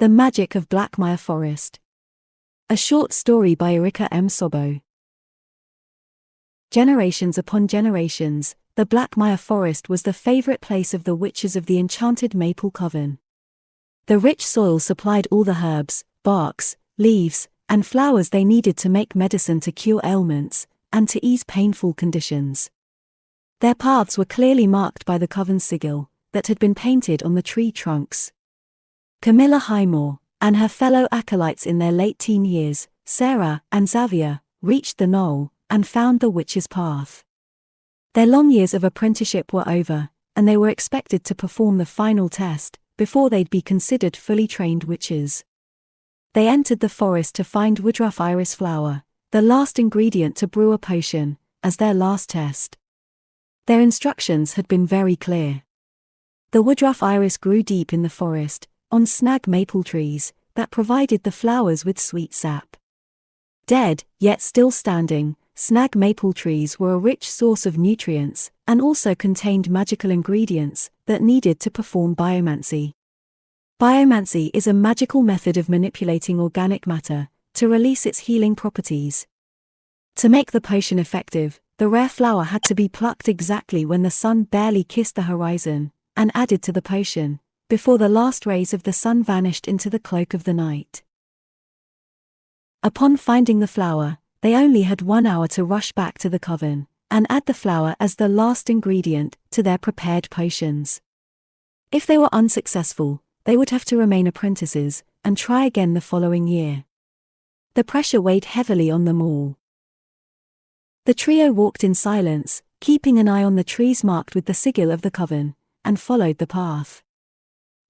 The Magic of Blackmire Forest. A short story by Erika M Szabo. Generations upon generations, the Blackmire Forest was the favorite place of the witches of the enchanted maple coven. The rich soil supplied all the herbs, barks, leaves, and flowers they needed to make medicine to cure ailments, and to ease painful conditions. Their paths were clearly marked by the coven sigil, that had been painted on the tree trunks. Camilla Highmore, and her fellow acolytes in their late teen years, Sarah and Xavier, reached the knoll, and found the witch's path. Their long years of apprenticeship were over, and they were expected to perform the final test, before they'd be considered fully trained witches. They entered the forest to find woodruff iris flower, the last ingredient to brew a potion, as their last test. Their instructions had been very clear. The woodruff iris grew deep in the forest, on snag maple trees, that provided the flowers with sweet sap. Dead, yet still standing, snag maple trees were a rich source of nutrients, and also contained magical ingredients that needed to perform biomancy. Biomancy is a magical method of manipulating organic matter to release its healing properties. To make the potion effective, the rare flower had to be plucked exactly when the sun barely kissed the horizon, and added to the potion, before the last rays of the sun vanished into the cloak of the night. Upon finding the flower, they only had 1 hour to rush back to the coven, and add the flower as the last ingredient to their prepared potions. If they were unsuccessful, they would have to remain apprentices, and try again the following year. The pressure weighed heavily on them all. The trio walked in silence, keeping an eye on the trees marked with the sigil of the coven, and followed the path.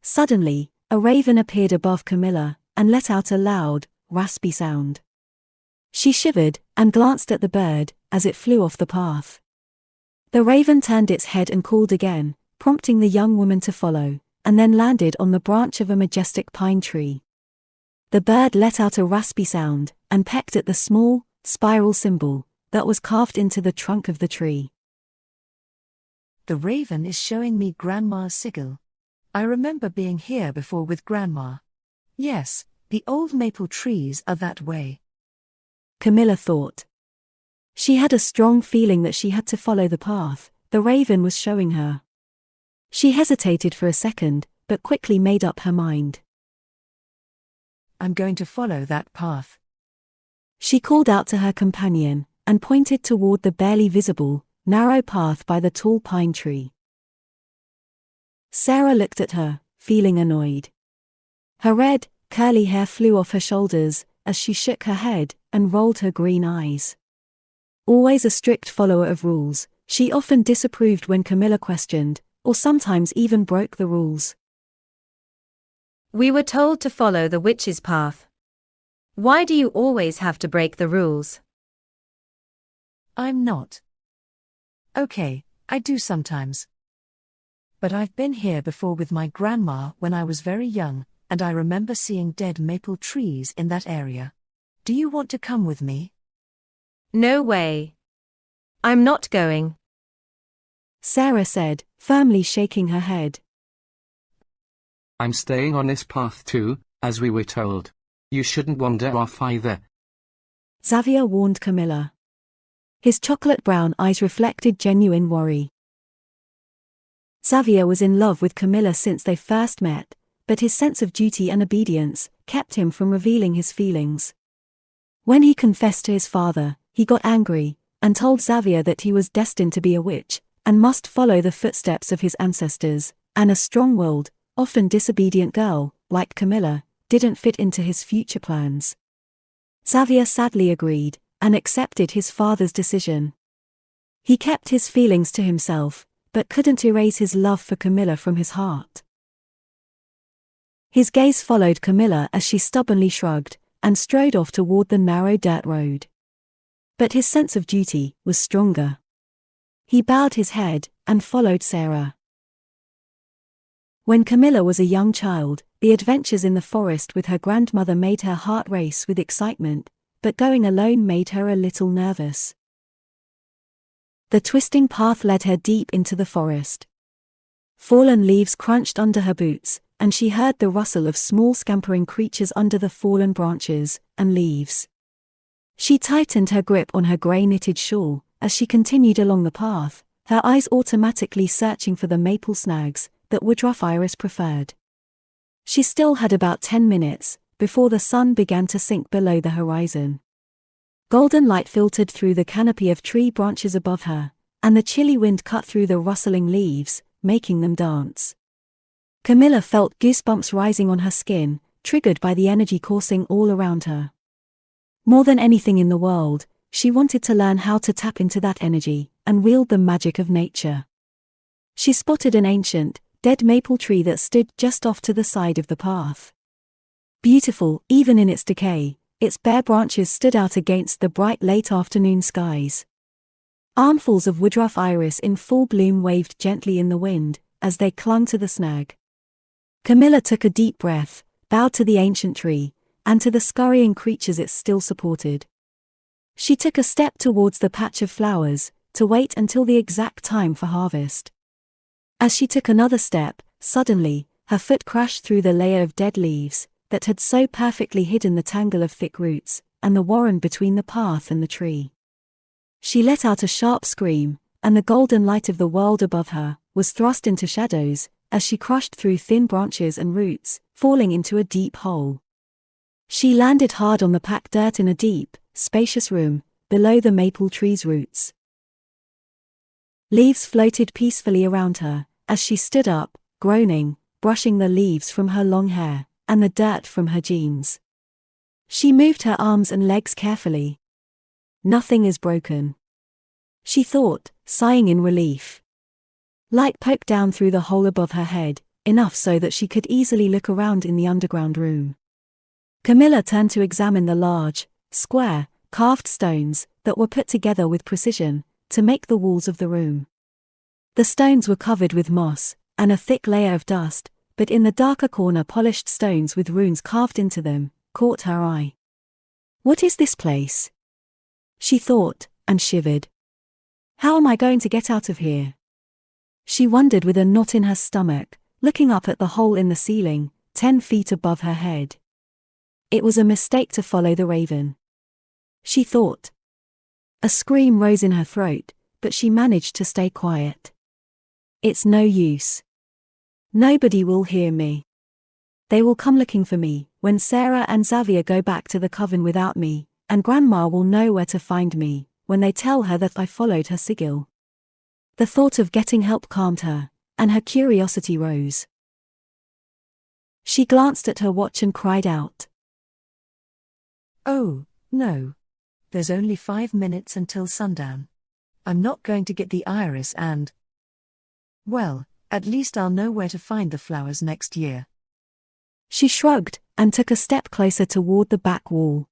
Suddenly, a raven appeared above Camilla, and let out a loud, raspy sound. She shivered, and glanced at the bird, as it flew off the path. The raven turned its head and called again, prompting the young woman to follow, and then landed on the branch of a majestic pine tree. The bird let out a raspy sound, and pecked at the small, spiral symbol that was carved into the trunk of the tree. The raven is showing me Grandma's sigil. I remember being here before with Grandma. Yes, the old maple trees are that way. Camilla thought. She had a strong feeling that she had to follow the path the raven was showing her. She hesitated for a second, but quickly made up her mind. I'm going to follow that path. She called out to her companion, and pointed toward the barely visible, narrow path by the tall pine tree. Sarah looked at her, feeling annoyed. Her red, curly hair flew off her shoulders as she shook her head and rolled her green eyes. Always a strict follower of rules, she often disapproved when Camilla questioned, or sometimes even broke the rules. We were told to follow the witch's path. Why do you always have to break the rules? I'm not. Okay, I do sometimes. But I've been here before with my grandma when I was very young, and I remember seeing dead maple trees in that area. Do you want to come with me? No way. I'm not going. Sarah said, firmly shaking her head. I'm staying on this path too, as we were told. You shouldn't wander off either. Xavier warned Camilla. His chocolate brown eyes reflected genuine worry. Xavier was in love with Camilla since they first met, but his sense of duty and obedience kept him from revealing his feelings. When he confessed to his father, he got angry, and told Xavier that he was destined to be a witch, and must follow the footsteps of his ancestors, and a strong-willed, often disobedient girl, like Camilla, didn't fit into his future plans. Xavier sadly agreed, and accepted his father's decision. He kept his feelings to himself, but couldn't erase his love for Camilla from his heart. His gaze followed Camilla as she stubbornly shrugged, and strode off toward the narrow dirt road. But his sense of duty was stronger. He bowed his head, and followed Sarah. When Camilla was a young child, the adventures in the forest with her grandmother made her heart race with excitement, but going alone made her a little nervous. The twisting path led her deep into the forest. Fallen leaves crunched under her boots, and she heard the rustle of small scampering creatures under the fallen branches and leaves. She tightened her grip on her grey knitted shawl as she continued along the path, her eyes automatically searching for the maple snags that Woodruff Iris preferred. She still had about 10 minutes before the sun began to sink below the horizon. Golden light filtered through the canopy of tree branches above her, and the chilly wind cut through the rustling leaves, making them dance. Camilla felt goosebumps rising on her skin, triggered by the energy coursing all around her. More than anything in the world, she wanted to learn how to tap into that energy and wield the magic of nature. She spotted an ancient, dead maple tree that stood just off to the side of the path. Beautiful, even in its decay, its bare branches stood out against the bright late afternoon skies. Armfuls of Woodruff Iris in full bloom waved gently in the wind as they clung to the snag. Camilla took a deep breath, bowed to the ancient tree, and to the scurrying creatures it still supported. She took a step towards the patch of flowers, to wait until the exact time for harvest. As she took another step, suddenly, her foot crashed through the layer of dead leaves that had so perfectly hidden the tangle of thick roots and the warren between the path and the tree. She let out a sharp scream, and the golden light of the world above her was thrust into shadows as she crushed through thin branches and roots, falling into a deep hole. She landed hard on the packed dirt in a deep, spacious room below the maple tree's roots. Leaves floated peacefully around her as she stood up, groaning, brushing the leaves from her long hair and the dirt from her jeans. She moved her arms and legs carefully. Nothing is broken, she thought, sighing in relief. Light poked down through the hole above her head, enough so that she could easily look around in the underground room. Camilla turned to examine the large, square, carved stones that were put together with precision to make the walls of the room. The stones were covered with moss and a thick layer of dust, but in the darker corner polished stones with runes carved into them caught her eye. What is this place? She thought, and shivered. How am I going to get out of here? She wondered with a knot in her stomach, looking up at the hole in the ceiling, 10 feet above her head. It was a mistake to follow the raven, she thought. A scream rose in her throat, but she managed to stay quiet. It's no use. Nobody will hear me. They will come looking for me when Sarah and Xavier go back to the coven without me, and Grandma will know where to find me when they tell her that I followed her sigil. The thought of getting help calmed her, and her curiosity rose. She glanced at her watch and cried out. Oh, no. There's only 5 minutes until sundown. I'm not going to get the iris and... Well, at least I'll know where to find the flowers next year. She shrugged and took a step closer toward the back wall.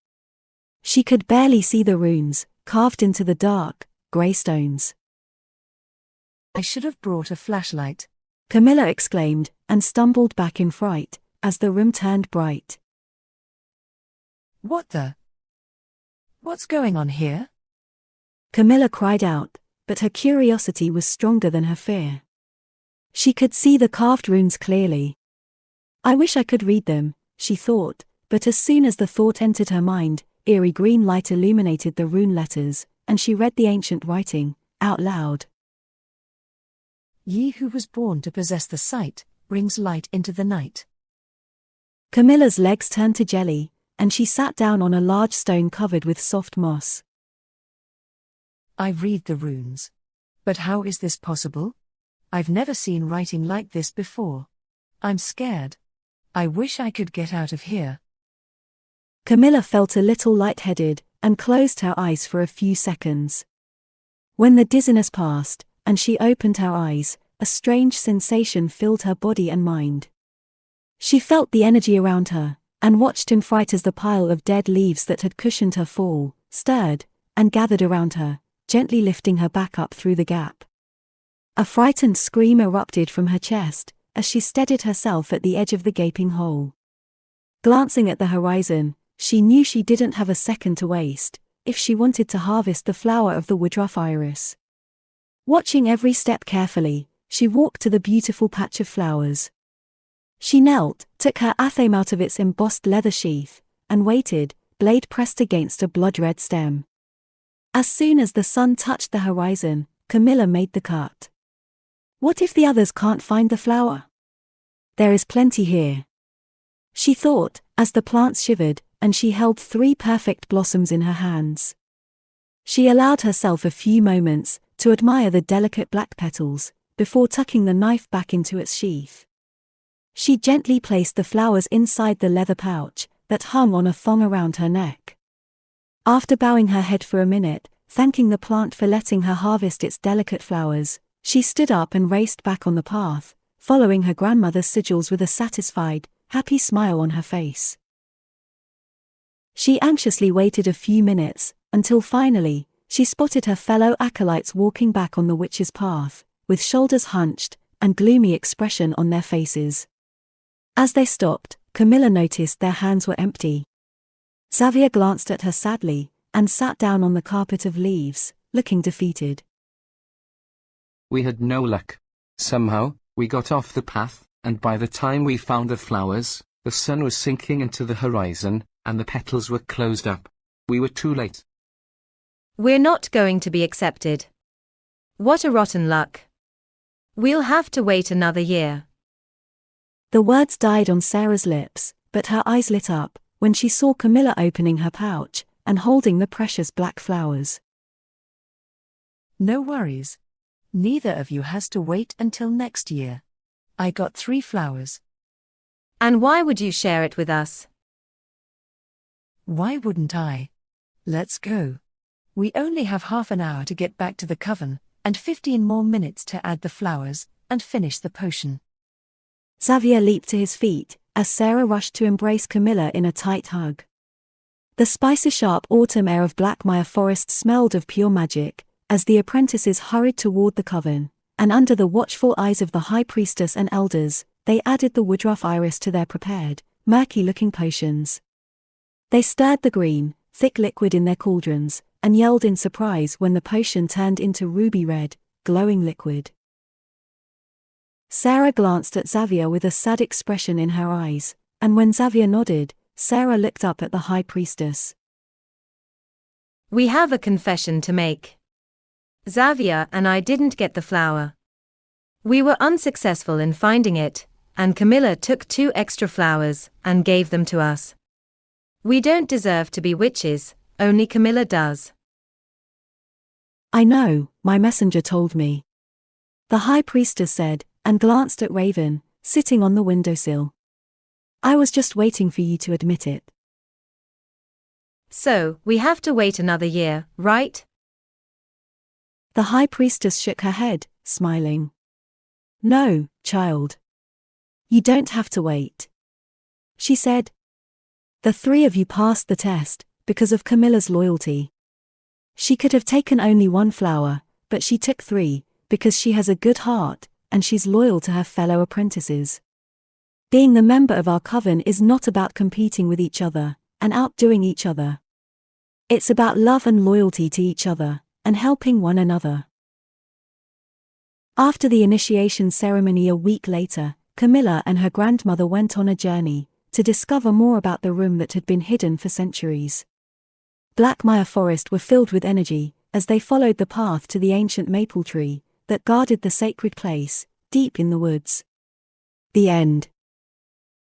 She could barely see the runes, carved into the dark, grey stones. I should have brought a flashlight, Camilla exclaimed, and stumbled back in fright as the room turned bright. What's going on here? Camilla cried out, but her curiosity was stronger than her fear. She could see the carved runes clearly. I wish I could read them, she thought, but as soon as the thought entered her mind, eerie green light illuminated the rune letters, and she read the ancient writing, out loud. Ye who was born to possess the sight, brings light into the night. Camilla's legs turned to jelly, and she sat down on a large stone covered with soft moss. I read the runes. But how is this possible? I've never seen writing like this before. I'm scared. I wish I could get out of here. Camilla felt a little lightheaded, and closed her eyes for a few seconds. When the dizziness passed, and she opened her eyes, a strange sensation filled her body and mind. She felt the energy around her, and watched in fright as the pile of dead leaves that had cushioned her fall stirred, and gathered around her, gently lifting her back up through the gap. A frightened scream erupted from her chest as she steadied herself at the edge of the gaping hole. Glancing at the horizon, she knew she didn't have a second to waste if she wanted to harvest the flower of the Woodruff Iris. Watching every step carefully, she walked to the beautiful patch of flowers. She knelt, took her athame out of its embossed leather sheath, and waited, blade pressed against a blood-red stem. As soon as the sun touched the horizon, Camilla made the cut. What if the others can't find the flower? There is plenty here, she thought, as the plants shivered, and she held 3 perfect blossoms in her hands. She allowed herself a few moments to admire the delicate black petals, before tucking the knife back into its sheath. She gently placed the flowers inside the leather pouch that hung on a thong around her neck. After bowing her head for a minute, thanking the plant for letting her harvest its delicate flowers, she stood up and raced back on the path, following her grandmother's sigils with a satisfied, happy smile on her face. She anxiously waited a few minutes, until finally, she spotted her fellow acolytes walking back on the witch's path, with shoulders hunched and gloomy expression on their faces. As they stopped, Camilla noticed their hands were empty. Xavier glanced at her sadly, and sat down on the carpet of leaves, looking defeated. We had no luck. Somehow, we got off the path, and by the time we found the flowers, the sun was sinking into the horizon, and the petals were closed up. We were too late. We're not going to be accepted. What a rotten luck. We'll have to wait another year. The words died on Sarah's lips, but her eyes lit up when she saw Camilla opening her pouch and holding the precious black flowers. No worries. Neither of you has to wait until next year. I got 3 flowers. And why would you share it with us? Why wouldn't I? Let's go. We only have half an hour to get back to the coven, and 15 more minutes to add the flowers and finish the potion. Xavier leaped to his feet as Sarah rushed to embrace Camilla in a tight hug. The spicy-sharp autumn air of Blackmire Forest smelled of pure magic as the apprentices hurried toward the coven, and under the watchful eyes of the high priestess and elders, they added the woodruff iris to their prepared, murky-looking potions. They stirred the green, thick liquid in their cauldrons, and yelled in surprise when the potion turned into ruby-red, glowing liquid. Sarah glanced at Xavier with a sad expression in her eyes, and when Xavier nodded, Sarah looked up at the high priestess. We have a confession to make. Xavier and I didn't get the flower. We were unsuccessful in finding it, and Camilla took 2 extra flowers and gave them to us. We don't deserve to be witches, only Camilla does. I know, my messenger told me. The high priestess said, and glanced at Raven, sitting on the windowsill. I was just waiting for you to admit it. So, we have to wait another year, right? The high priestess shook her head, smiling. No, child. You don't have to wait. She said. The 3 of you passed the test, because of Camilla's loyalty. She could have taken only 1 flower, but she took 3, because she has a good heart, and she's loyal to her fellow apprentices. Being the member of our coven is not about competing with each other, and outdoing each other. It's about love and loyalty to each other, and helping one another. After the initiation ceremony a week later, Camilla and her grandmother went on a journey to discover more about the room that had been hidden for centuries. Blackmire Forest were filled with energy as they followed the path to the ancient maple tree that guarded the sacred place, deep in the woods. The end.